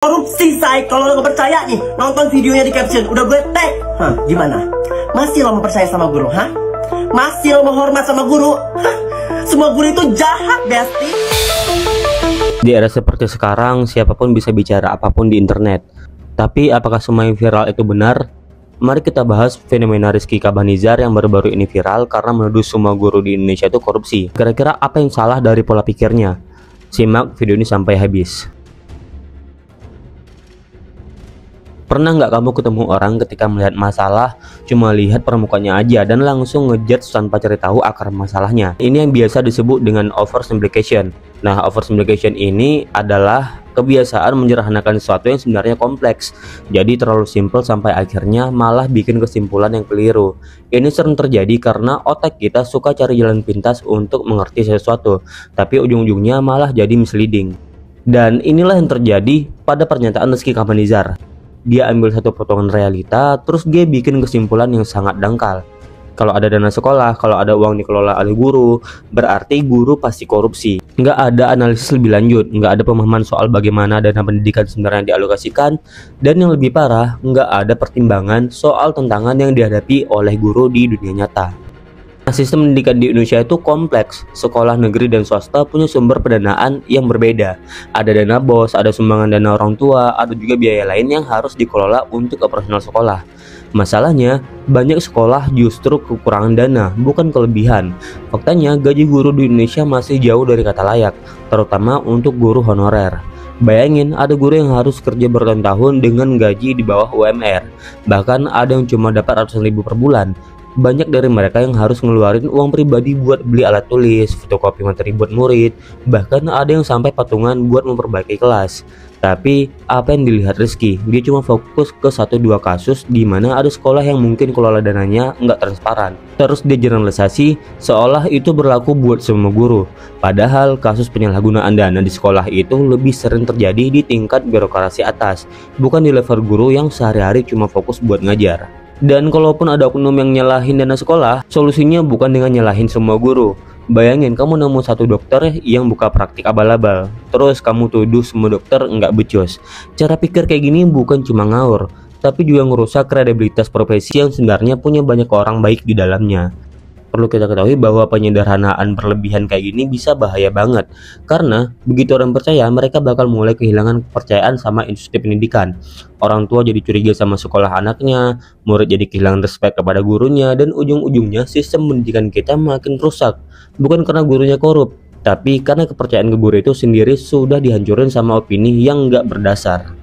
Korupsi, say. Kalau lo gak percaya nih, nonton videonya di caption. Udah gue tag. Gimana? Masih lo mau percaya sama guru, Masih lo mau hormat sama guru? Semua guru itu jahat, Besti. Di era seperti sekarang, siapapun bisa bicara apapun di internet. Tapi apakah semua yang viral itu benar? Mari kita bahas fenomena Rizky Kabanizar yang baru-baru ini viral karena menuduh semua guru di Indonesia itu korupsi. Kira-kira apa yang salah dari pola pikirnya? Simak video ini sampai habis. Pernah nggak kamu ketemu orang ketika melihat masalah cuma lihat permukaannya aja dan langsung ngejudge tanpa cari tahu akar masalahnya? Ini yang biasa disebut dengan oversimplification. Nah, oversimplification ini adalah kebiasaan menyederhanakan sesuatu yang sebenarnya kompleks. Jadi terlalu simpel sampai akhirnya malah bikin kesimpulan yang keliru. Ini sering terjadi karena otak kita suka cari jalan pintas untuk mengerti sesuatu, tapi ujung-ujungnya malah jadi misleading. Dan inilah yang terjadi pada pernyataan Rizky Kabanizar. Dia ambil satu potongan realita, terus dia bikin kesimpulan yang sangat dangkal. Kalau ada dana sekolah, kalau ada uang dikelola oleh guru, berarti guru pasti korupsi. Nggak ada analisis lebih lanjut, nggak ada pemahaman soal bagaimana dana pendidikan sebenarnya dialokasikan, dan yang lebih parah, nggak ada pertimbangan soal tantangan yang dihadapi oleh guru di dunia nyata. Sistem pendidikan di Indonesia itu kompleks. Sekolah negeri dan swasta punya sumber pendanaan yang berbeda. Ada dana BOS, ada sumbangan dana orang tua, ada juga biaya lain yang harus dikelola untuk operasional sekolah. Masalahnya, banyak sekolah justru kekurangan dana, bukan kelebihan. Faktanya, gaji guru di Indonesia masih jauh dari kata layak, terutama untuk guru honorer. Bayangin, ada guru yang harus kerja bertahun-tahun dengan gaji di bawah UMR. Bahkan ada yang cuma dapat ratusan ribu per bulan. Banyak dari mereka yang harus ngeluarin uang pribadi buat beli alat tulis, fotokopi materi buat murid, bahkan ada yang sampai patungan buat memperbaiki kelas. Tapi apa yang dilihat Rizky? Dia cuma fokus ke 1-2 kasus di mana ada sekolah yang mungkin kelola dananya nggak transparan. Terus dia generalisasi seolah itu berlaku buat semua guru. Padahal kasus penyalahgunaan dana di sekolah itu lebih sering terjadi di tingkat birokrasi atas, bukan di level guru yang sehari-hari cuma fokus buat ngajar. Dan kalaupun ada oknum yang nyalahin dana sekolah, solusinya bukan dengan nyalahin semua guru. Bayangin kamu nemu satu dokter yang buka praktik abal-abal, terus kamu tuduh semua dokter nggak becus. Cara pikir kayak gini bukan cuma ngawur, tapi juga ngerusak kredibilitas profesi yang sebenarnya punya banyak orang baik di dalamnya. Perlu kita ketahui bahwa penyederhanaan berlebihan kayak gini bisa bahaya banget. Karena begitu orang percaya, mereka bakal mulai kehilangan kepercayaan sama institusi pendidikan. Orang tua jadi curiga sama sekolah anaknya, murid jadi kehilangan respect kepada gurunya, dan ujung-ujungnya sistem pendidikan kita makin rusak. Bukan karena gurunya korup, tapi karena kepercayaan ke guru itu sendiri sudah dihancurin sama opini yang nggak berdasar.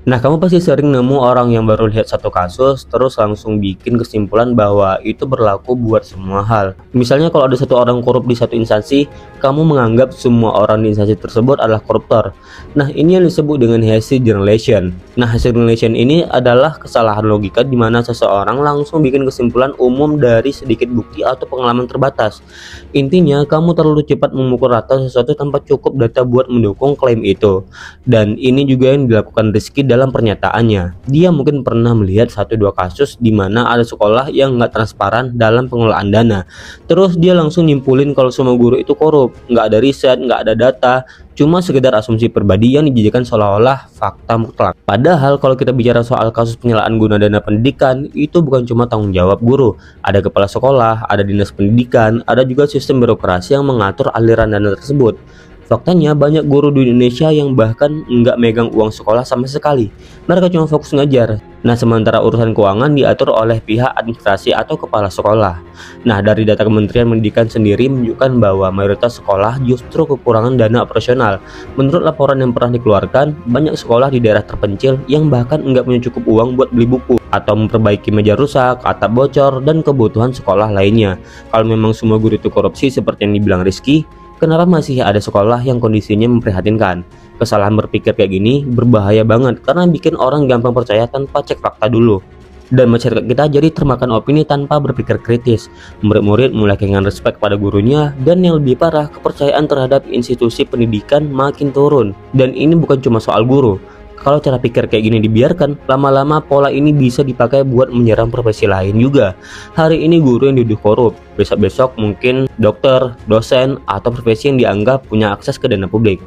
Nah, kamu pasti sering nemu orang yang baru lihat satu kasus terus langsung bikin kesimpulan bahwa itu berlaku buat semua hal. Misalnya kalau ada satu orang korup di satu instansi, kamu menganggap semua orang di instansi tersebut adalah koruptor. Nah, ini yang disebut dengan hasty generalization. Nah, hasty generalization ini adalah kesalahan logika di mana seseorang langsung bikin kesimpulan umum dari sedikit bukti atau pengalaman terbatas. Intinya, kamu terlalu cepat memukul rata sesuatu tanpa cukup data buat mendukung klaim itu. Dan ini juga yang dilakukan Rizky dalam pernyataannya. Dia mungkin pernah melihat 1-2 kasus di mana ada sekolah yang nggak transparan dalam pengelolaan dana. Terus dia langsung nyimpulin kalau semua guru itu korup, nggak ada riset, nggak ada data, cuma sekedar asumsi pribadi yang dijadikan seolah-olah fakta mutlak. Padahal kalau kita bicara soal kasus penyalahan guna dana pendidikan, itu bukan cuma tanggung jawab guru. Ada kepala sekolah, ada dinas pendidikan, ada juga sistem birokrasi yang mengatur aliran dana tersebut. Faktanya banyak guru di Indonesia yang bahkan nggak megang uang sekolah sama sekali. Mereka cuma fokus ngajar. Nah, sementara urusan keuangan diatur oleh pihak administrasi atau kepala sekolah. Nah, dari data Kementerian Pendidikan sendiri menunjukkan bahwa mayoritas sekolah justru kekurangan dana operasional. Menurut laporan yang pernah dikeluarkan, banyak sekolah di daerah terpencil yang bahkan nggak punya cukup uang buat beli buku atau memperbaiki meja rusak, atap bocor, dan kebutuhan sekolah lainnya. Kalau memang semua guru itu korupsi seperti yang dibilang Rizky, kenapa masih ada sekolah yang kondisinya memprihatinkan? Kesalahan berpikir kayak gini berbahaya banget karena bikin orang gampang percaya tanpa cek fakta dulu. Dan masyarakat kita jadi termakan opini tanpa berpikir kritis. Murid-murid mulai kehilangan respect pada gurunya, dan yang lebih parah, kepercayaan terhadap institusi pendidikan makin turun. Dan ini bukan cuma soal guru. Kalau cara pikir kayak gini dibiarkan, lama-lama pola ini bisa dipakai buat menyerang profesi lain juga. Hari ini guru yang dituduh korup, besok-besok mungkin dokter, dosen, atau profesi yang dianggap punya akses ke dana publik.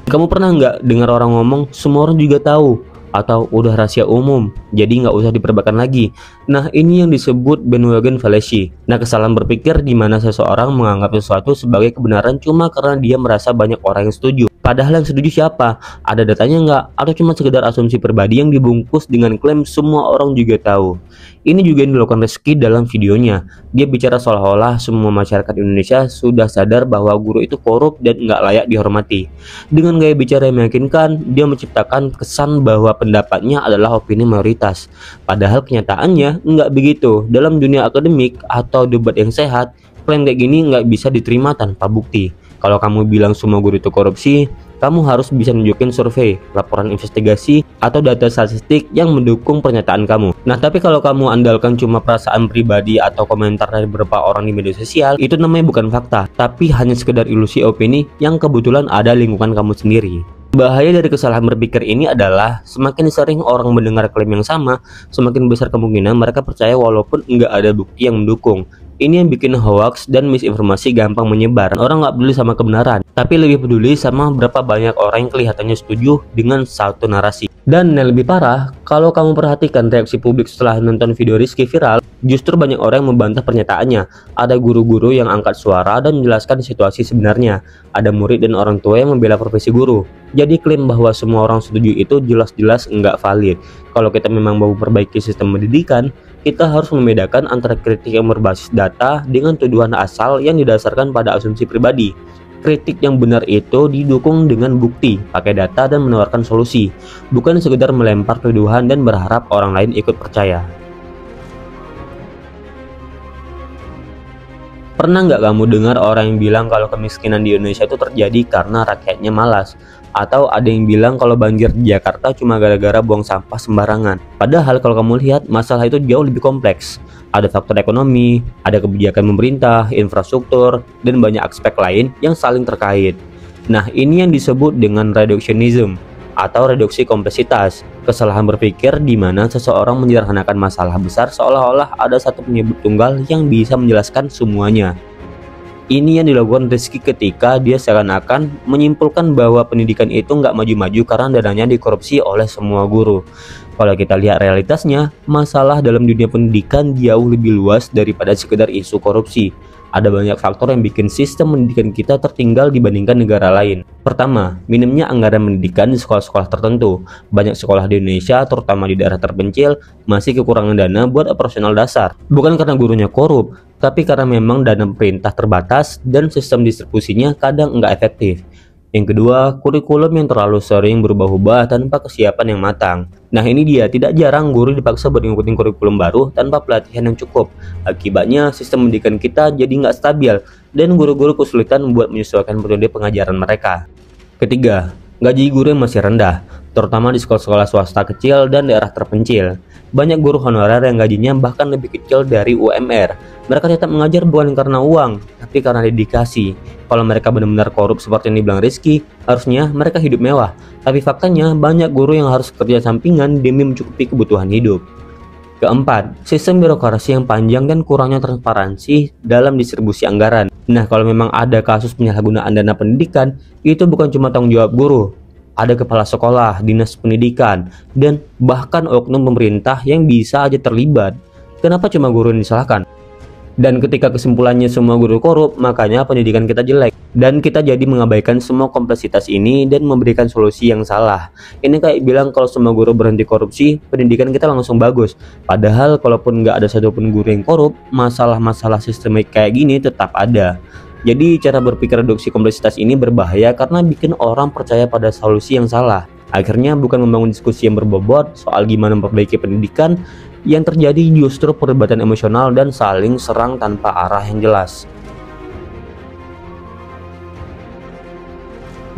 Kamu pernah nggak dengar orang ngomong, semua orang juga tahu, atau udah rahasia umum, jadi nggak usah diperdebatkan lagi? Nah, ini yang disebut bandwagon fallacy. Nah, kesalahan berpikir di mana seseorang menganggap sesuatu sebagai kebenaran cuma karena dia merasa banyak orang yang setuju. Padahal yang setuju siapa? Ada datanya nggak? Atau cuma sekedar asumsi pribadi yang dibungkus dengan klaim semua orang juga tahu? Ini juga yang dilakukan Rizky dalam videonya. Dia bicara seolah-olah semua masyarakat Indonesia sudah sadar bahwa guru itu korup dan nggak layak dihormati. Dengan gaya bicara yang meyakinkan, dia menciptakan kesan bahwa pendapatnya adalah opini mayoritas. Padahal kenyataannya nggak begitu. Dalam dunia akademik atau debat yang sehat, klaim kayak gini nggak bisa diterima tanpa bukti. Kalau kamu bilang semua guru itu korupsi, kamu harus bisa nunjukin survei, laporan investigasi, atau data statistik yang mendukung pernyataan kamu. Nah, tapi kalau kamu andalkan cuma perasaan pribadi atau komentar dari beberapa orang di media sosial, itu namanya bukan fakta, tapi hanya sekedar ilusi opini yang kebetulan ada lingkungan kamu sendiri. Bahaya dari kesalahan berpikir ini adalah semakin sering orang mendengar klaim yang sama, semakin besar kemungkinan mereka percaya walaupun nggak ada bukti yang mendukung. Ini yang bikin hoax dan misinformasi gampang menyebar. Orang nggak peduli sama kebenaran, tapi lebih peduli sama berapa banyak orang yang kelihatannya setuju dengan satu narasi. Dan yang lebih parah, kalau kamu perhatikan reaksi publik setelah nonton video Rizky viral, justru banyak orang yang membantah pernyataannya. Ada guru-guru yang angkat suara dan menjelaskan situasi sebenarnya. Ada murid dan orang tua yang membela profesi guru. Jadi klaim bahwa semua orang setuju itu jelas-jelas nggak valid. Kalau kita memang mau memperbaiki sistem pendidikan, kita harus membedakan antara kritik yang berbasis data dengan tuduhan asal yang didasarkan pada asumsi pribadi. Kritik yang benar itu didukung dengan bukti, pakai data dan menawarkan solusi, bukan sekedar melempar tuduhan dan berharap orang lain ikut percaya. Pernah nggak kamu dengar orang yang bilang kalau kemiskinan di Indonesia itu terjadi karena rakyatnya malas? Atau ada yang bilang kalau banjir di Jakarta cuma gara-gara buang sampah sembarangan. Padahal kalau kamu lihat, masalah itu jauh lebih kompleks. Ada faktor ekonomi, ada kebijakan pemerintah, infrastruktur, dan banyak aspek lain yang saling terkait. Nah, ini yang disebut dengan reductionism atau reduksi kompleksitas. Kesalahan berpikir di mana seseorang menyederhanakan masalah besar seolah-olah ada satu penyebab tunggal yang bisa menjelaskan semuanya. Ini yang dilakukan Rizky ketika dia seakan-akan menyimpulkan bahwa pendidikan itu nggak maju-maju karena dananya dikorupsi oleh semua guru. Kalau kita lihat realitasnya, masalah dalam dunia pendidikan jauh lebih luas daripada sekedar isu korupsi. Ada banyak faktor yang bikin sistem pendidikan kita tertinggal dibandingkan negara lain. Pertama, minimnya anggaran pendidikan di sekolah-sekolah tertentu. Banyak sekolah di Indonesia, terutama di daerah terpencil, masih kekurangan dana buat operasional dasar. Bukan karena gurunya korup, tapi karena memang dana pemerintah terbatas dan sistem distribusinya kadang nggak efektif. Yang kedua, kurikulum yang terlalu sering berubah-ubah tanpa kesiapan yang matang. Nah, ini dia, tidak jarang guru dipaksa buat ngikutin kurikulum baru tanpa pelatihan yang cukup. Akibatnya, sistem pendidikan kita jadi nggak stabil dan guru-guru kesulitan buat menyesuaikan metode pengajaran mereka. Ketiga, gaji guru yang masih rendah, terutama di sekolah-sekolah swasta kecil dan daerah terpencil. Banyak guru honorer yang gajinya bahkan lebih kecil dari UMR. Mereka tetap mengajar bukan karena uang, tapi karena dedikasi. Kalau mereka benar-benar korup seperti yang dibilang Rizky, harusnya mereka hidup mewah. Tapi faktanya banyak guru yang harus kerja sampingan demi mencukupi kebutuhan hidup. Keempat, sistem birokrasi yang panjang dan kurangnya transparansi dalam distribusi anggaran. Nah, kalau memang ada kasus penyalahgunaan dana pendidikan, itu bukan cuma tanggung jawab guru. Ada kepala sekolah, dinas pendidikan, dan bahkan oknum pemerintah yang bisa aja terlibat. Kenapa cuma guru yang disalahkan? Dan ketika kesimpulannya semua guru korup, makanya pendidikan kita jelek. Dan kita jadi mengabaikan semua kompleksitas ini dan memberikan solusi yang salah. Ini kayak bilang kalau semua guru berhenti korupsi, pendidikan kita langsung bagus. Padahal kalaupun nggak ada satupun guru yang korup, masalah-masalah sistemik kayak gini tetap ada. Jadi cara berpikir reduksi kompleksitas ini berbahaya karena bikin orang percaya pada solusi yang salah. Akhirnya bukan membangun diskusi yang berbobot soal gimana memperbaiki pendidikan, yang terjadi justru perdebatan emosional dan saling serang tanpa arah yang jelas.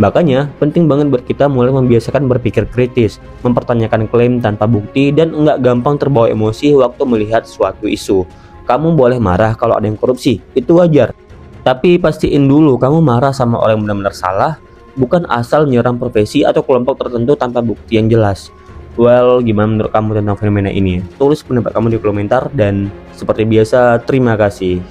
Makanya penting banget buat kita mulai membiasakan berpikir kritis, mempertanyakan klaim tanpa bukti, dan enggak gampang terbawa emosi waktu melihat suatu isu. Kamu boleh marah kalau ada yang korupsi, itu wajar. Tapi pastiin dulu kamu marah sama orang yang benar-benar salah, bukan asal menyerang profesi atau kelompok tertentu tanpa bukti yang jelas. Well, gimana menurut kamu tentang fenomena ini? Tulis pendapat kamu di komentar dan seperti biasa, terima kasih.